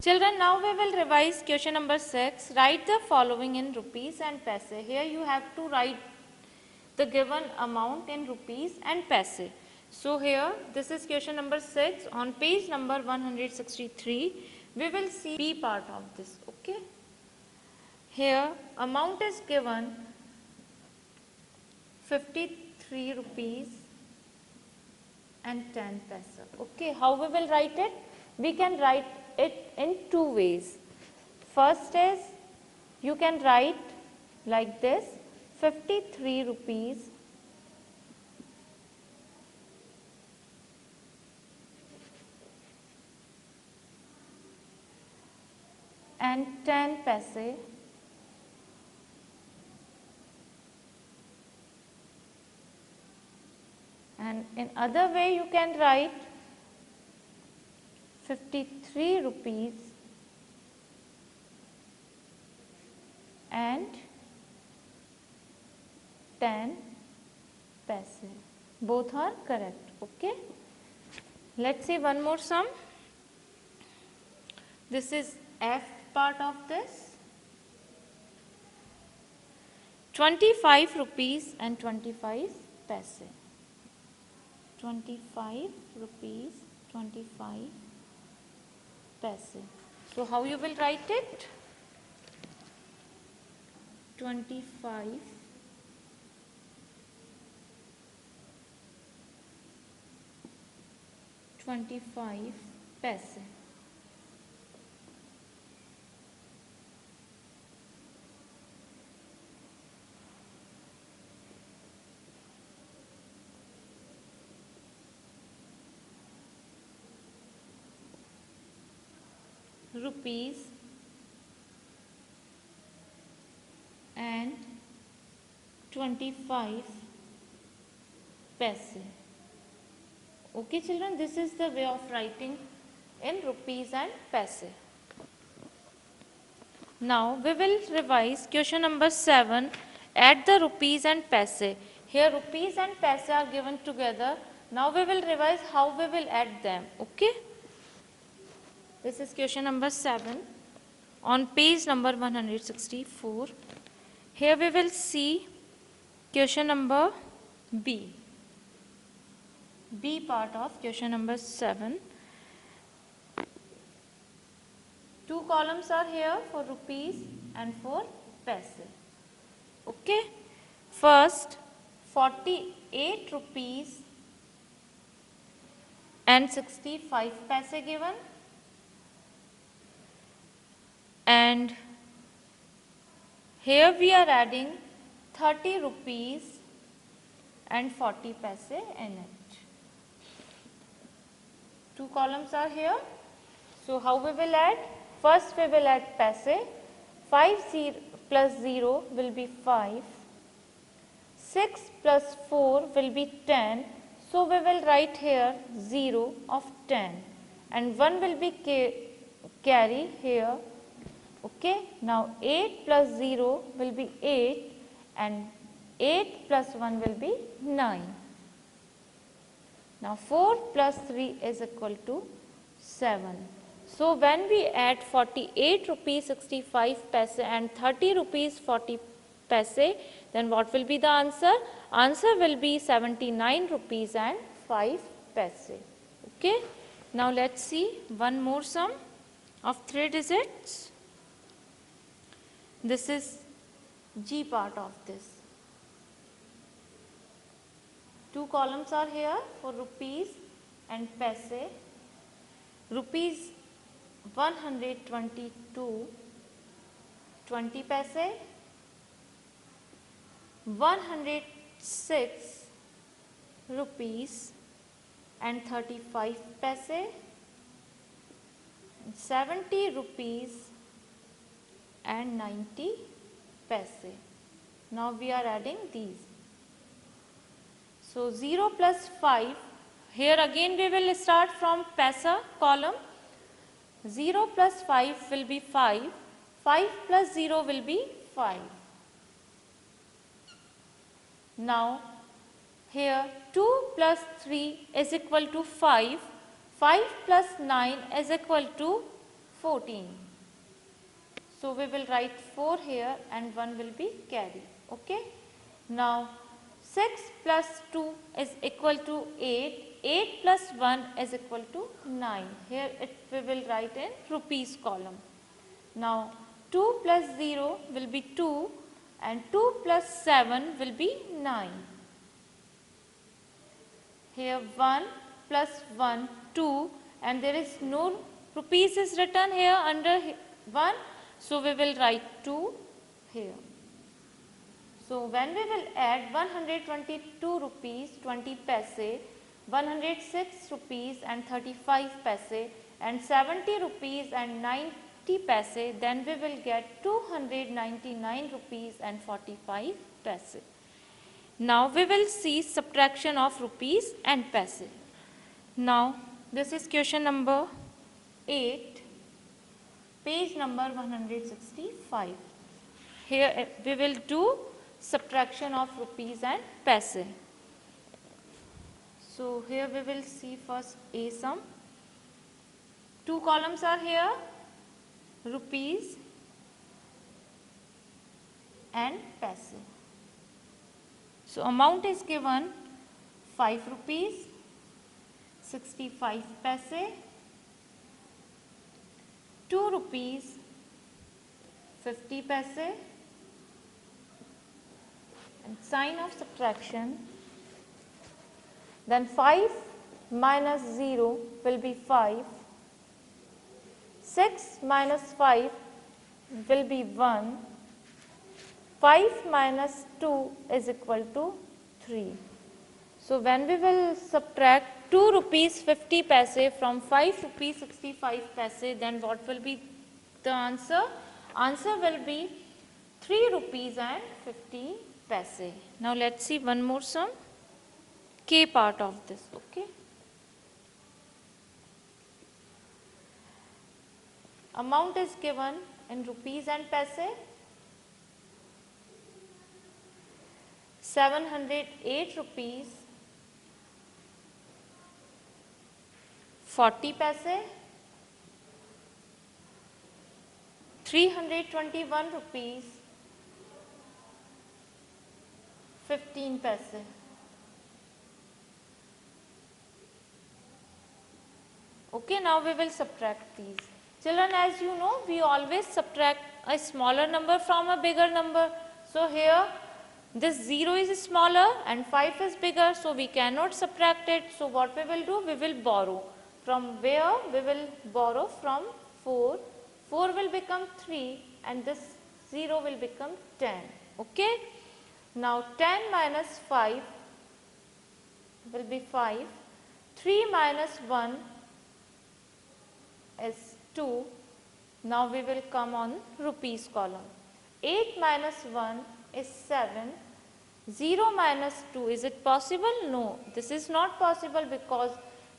Children, now we will revise question number 6. Write the following in rupees and paise. Here you have to write the given amount in rupees and paise. So here this is question number 6 on page number 163. We will see B part of this. Okay. Here amount is given 53 rupees and 10 paise. Okay. How we will write it? We can write it in two ways. First is you can write like this 53 rupees and 10 paise and in other way you can write 53 rupees and 10 paise. Both are correct. Okay. Let's see one more sum. This is F part of this. 25 rupees and 25 paise. 25 rupees 25 paise. So how you will write it? 25 paise. Rupees and 25 paise. Okay children, this is the way of writing in rupees and paise. Now we will revise question number 7. Add the rupees and paise. Here rupees and paise are given together. Now we will revise how we will add them. Okay. This is question number 7 on page number 164. Here we will see question number B. B part of question number 7. Two columns are here for rupees and for paise. Okay. First 48 rupees and 65 paise given. And here we are adding 30 rupees and 40 paise in it. Two columns are here. So how we will add? First we will add paise. 5 plus 0 will be 5. 6 plus 4 will be 10. So we will write here 0 of 10 and 1 will be carry here. Okay. Now 8 plus 0 will be 8 and 8 plus 1 will be 9. Now 4 plus 3 is equal to 7. So when we add 48 rupees 65 paise and 30 rupees 40 paise, then what will be the answer? Answer will be 79 rupees and 5 paise. Okay. Now let's see one more sum of 3 digits. This is G part of this. Two columns are here for rupees and paise. Rupees 122 20 paise, 106 rupees and 35 paise, 70 rupees and 90 paise. Now we are adding these. So 0 plus 5, here again we will start from paise column. 0 plus 5 will be 5, 5 plus 0 will be 5. Now here 2 plus 3 is equal to 5, 5 plus 9 is equal to 14. So we will write 4 here and 1 will be carry. Okay. Now 6 plus 2 is equal to 8. 8 plus 1 is equal to 9. Here we will write in rupees column. Now 2 plus 0 will be 2 and 2 plus 7 will be 9. Here 1 plus 1, 2, and there is no rupees is written here under 1. So we will write 2 here. So when we will add 122 rupees 20 paise, 106 rupees and 35 paise and 70 rupees and 90 paise, then we will get 299 rupees and 45 paise. Now we will see subtraction of rupees and paise. Now this is question number 8, page number 165. Here we will do subtraction of rupees and paise. So here we will see first a sum. Two columns are here, rupees and paise. So amount is given 5 rupees, 65 paise, 2 rupees, 50 paise, and sign of subtraction. Then 5 minus 0 will be 5, 6 minus 5 will be 1, 5 minus 2 is equal to 3. So when we will subtract 2 rupees 50 paise from 5 rupees 65 paise, then what will be the answer? Answer will be 3 rupees and 50 paise. Now let's see one more sum, K part of this. Okay. Amount is given in rupees and paise. 708 rupees 40 paise, 321 rupees 15 paise. Okay, now we will subtract these. Children, as you know, we always subtract a smaller number from a bigger number. So here this 0 is smaller and 5 is bigger, so we cannot subtract it. So what we will do? We will borrow. From where? We will borrow from 4. 4 will become 3 and this 0 will become 10. Okay. Now 10 minus 5 will be 5. 3 minus 1 is 2. Now we will come on rupees column. 8 minus 1 is 7. 0 minus 2, is it possible? No, this is not possible because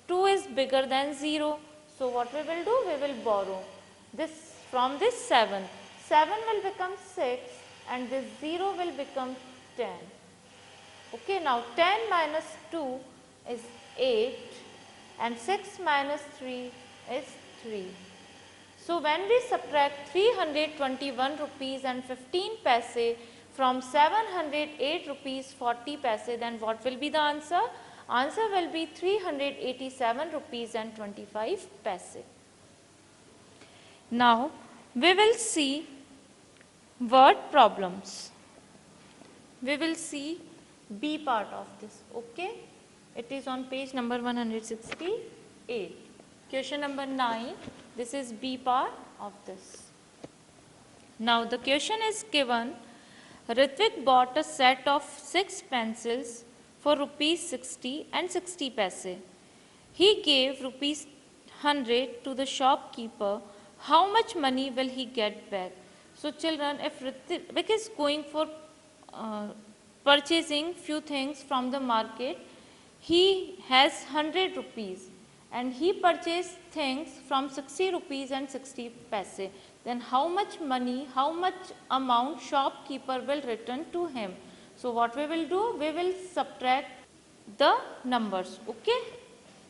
2 is bigger than 0. So what we will do? We will borrow this from this 7. 7 will become 6 and this 0 will become 10. Okay, now 10 minus 2 is 8 and 6 minus 3 is 3. So when we subtract 321 rupees and 15 paise from 708 rupees 40 paise, then what will be the answer? Answer will be 387 rupees and 25 paise. Now we will see word problems. We will see B part of this. Okay, it is on page number 168. Question number 9. This is B part of this. Now the question is given. Ritvik bought a set of 6 pencils for rupees 60 and 60 paise. He gave rupees 100 to the shopkeeper. How much money will he get back? So children, if Ritvik is going for purchasing few things from the market, he has 100 rupees and he purchased things from 60 rupees and 60 paise. Then how much money, how much amount shopkeeper will return to him? So what we will do? We will subtract the numbers. Okay.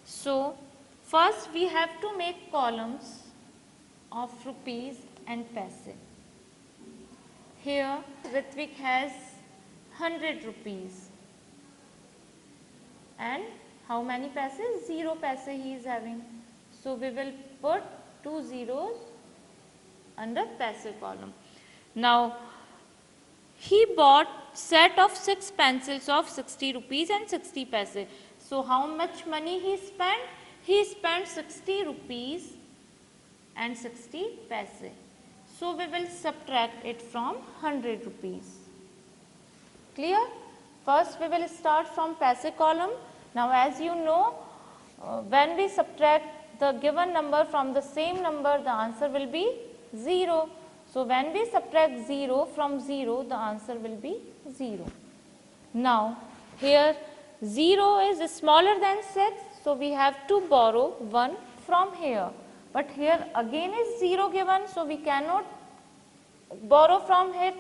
So first we have to make columns. of rupees and paise. Here Ritvik has 100 rupees. And how many paise? 0 paise he is having. So we will put 2 zeros under paise column. Now he bought set of 6 pencils of 60 rupees and 60 paise. So how much money he spent? He spent 60 rupees and 60 paise. So we will subtract it from 100 rupees. Clear? First we will start from paise column. Now as you know, when we subtract the given number from the same number, the answer will be 0. So when we subtract 0 from 0, the answer will be 0. Now here 0 is smaller than 6, so we have to borrow 1 from here. But here again is 0 given, so we cannot borrow from it.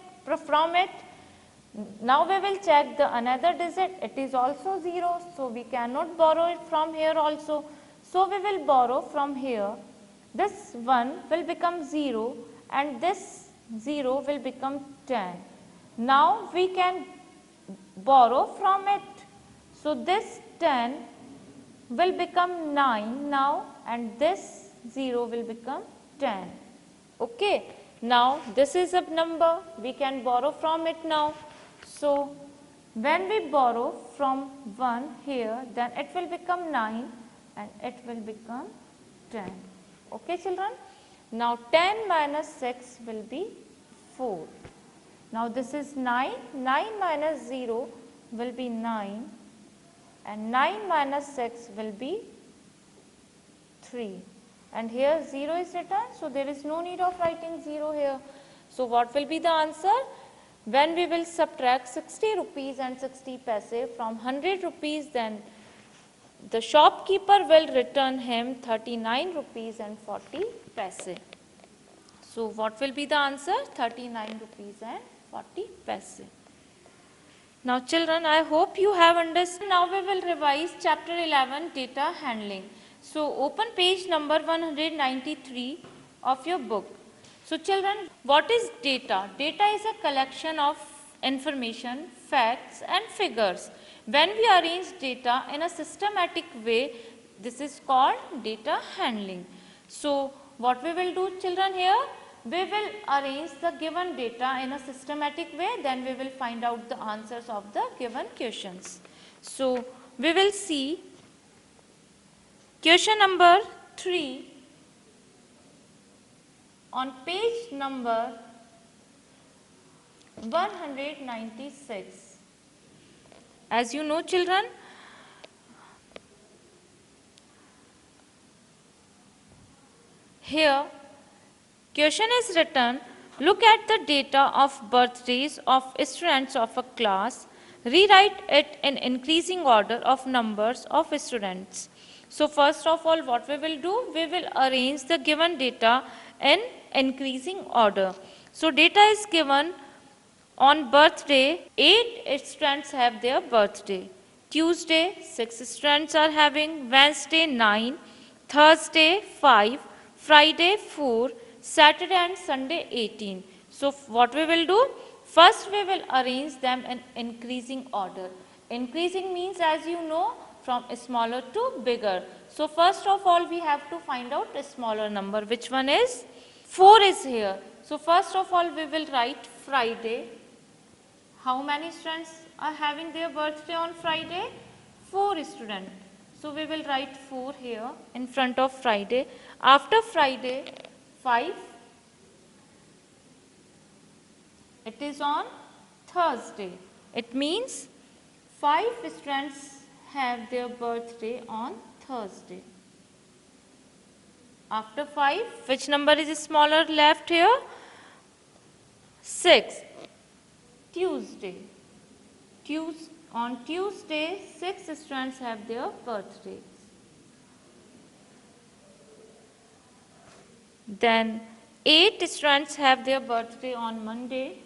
Now we will check the another digit. It is also 0, so we cannot borrow it from here also. So we will borrow from here. This 1 will become 0 and this 0 will become 10. Now we can borrow from it. So this 10 will become 9 now and this 0 will become 10. Okay. Now this is a number, we can borrow from it now. So when we borrow from 1 here, then it will become 9 and it will become 10. Okay children? Now 10 minus 6 will be 4. Now this is 9, 9 minus 0 will be 9 and 9 minus 6 will be 3. And here 0 is written, so there is no need of writing 0 here. So what will be the answer? When we will subtract 60 rupees and 60 paise from 100 rupees, then the shopkeeper will return him 39 rupees and 40 paise. So what will be the answer? 39 rupees and 40 paise. Now children, I hope you have understood. Now we will revise chapter 11, data handling. So open page number 193 of your book. So children, what is data? Data is a collection of information, facts and figures. When we arrange data in a systematic way, this is called data handling. So what we will do children here? We will arrange the given data in a systematic way, then we will find out the answers of the given questions. So we will see question number 3 on page number 196. As you know children, here question is written, look at the data of birthdays of students of a class, rewrite it in increasing order of numbers of students. So first of all, what we will do? We will arrange the given data in increasing order. So data is given on birthday, 8 students have their birthday. Tuesday, 6 students are having. Wednesday, 9. Thursday, 5. Friday, 4. Saturday and Sunday, 18. So what we will do? First we will arrange them in increasing order. Increasing means, as you know, from smaller to bigger. So first of all we have to find out a smaller number. Which one is? 4 is here. So first of all we will write Friday. How many students are having their birthday on Friday? 4 students. So we will write 4 here in front of Friday. After Friday, 5. It is on Thursday. It means 5 students have their birthday on Thursday. After 5, which number is smaller left here? 6. Tuesday. On Tuesday, 6 students have their birthdays. Then 8 students have their birthday on Monday.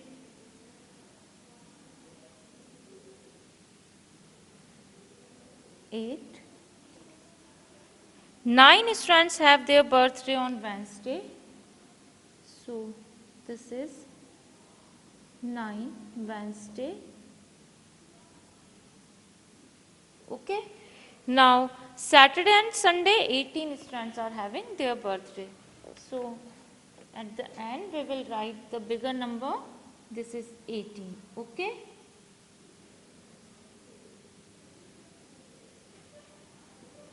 8. 9 students have their birthday on Wednesday. So this is 9 Wednesday. Okay. Now Saturday and Sunday 18 students are having their birthday. So at the end we will write the bigger number. This is 18. Okay.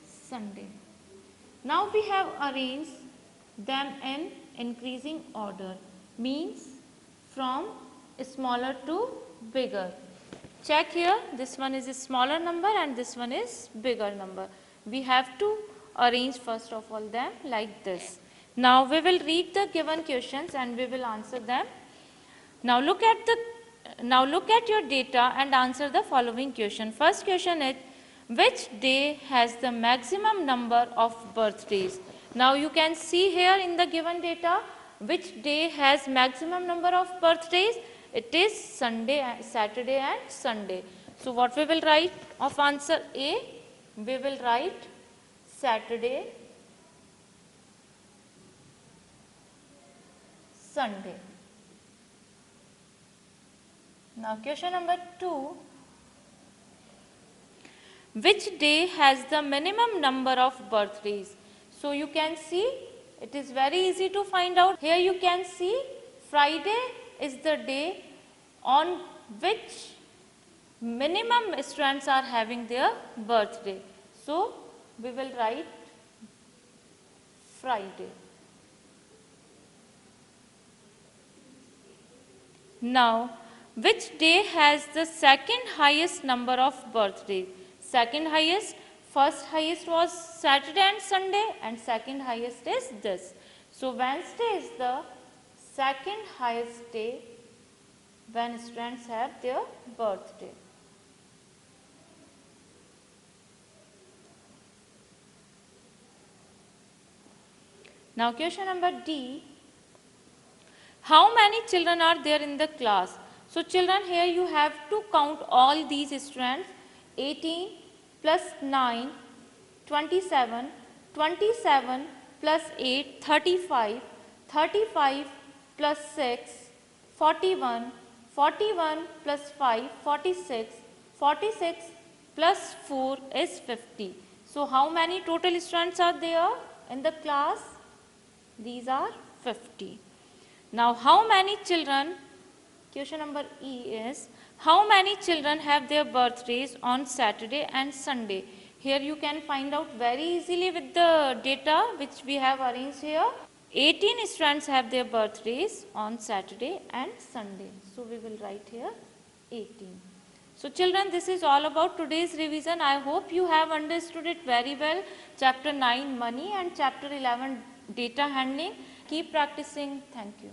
Sunday. Now we have arranged them in increasing order, means from smaller to bigger. Check here, this one is a smaller number and this one is bigger number. We have to arrange first of all them like this. Now we will read the given questions and we will answer them. Now look at your data and answer the following question. First question is, which day has the maximum number of birthdays? Now you can see here in the given data, which day has maximum number of birthdays? It is Sunday, Saturday and Sunday. So what we will write of answer A? We will write Saturday, Sunday. Now question number 2. Which day has the minimum number of birthdays? So you can see it is very easy to find out. Here you can see Friday is the day on which minimum students are having their birthday. So we will write Friday. Now which day has the second highest number of birthdays? Second highest, first highest was Saturday and Sunday and second highest is this. So Wednesday is the second highest day when students have their birthday. Now question number D. How many children are there in the class? So children, here you have to count all these students. 18 plus 9, 27, 27 plus 8, 35, 35 plus 6, 41, 41 plus 5, 46, 46 plus 4 is 50. So how many total students are there in the class? These are 50. Now how many children, question number E is, how many children have their birthdays on Saturday and Sunday? Here you can find out very easily with the data which we have arranged here. 18 students have their birthdays on Saturday and Sunday. So we will write here 18. So children, this is all about today's revision. I hope you have understood it very well. Chapter 9 money and chapter 11 data handling. Keep practicing. Thank you.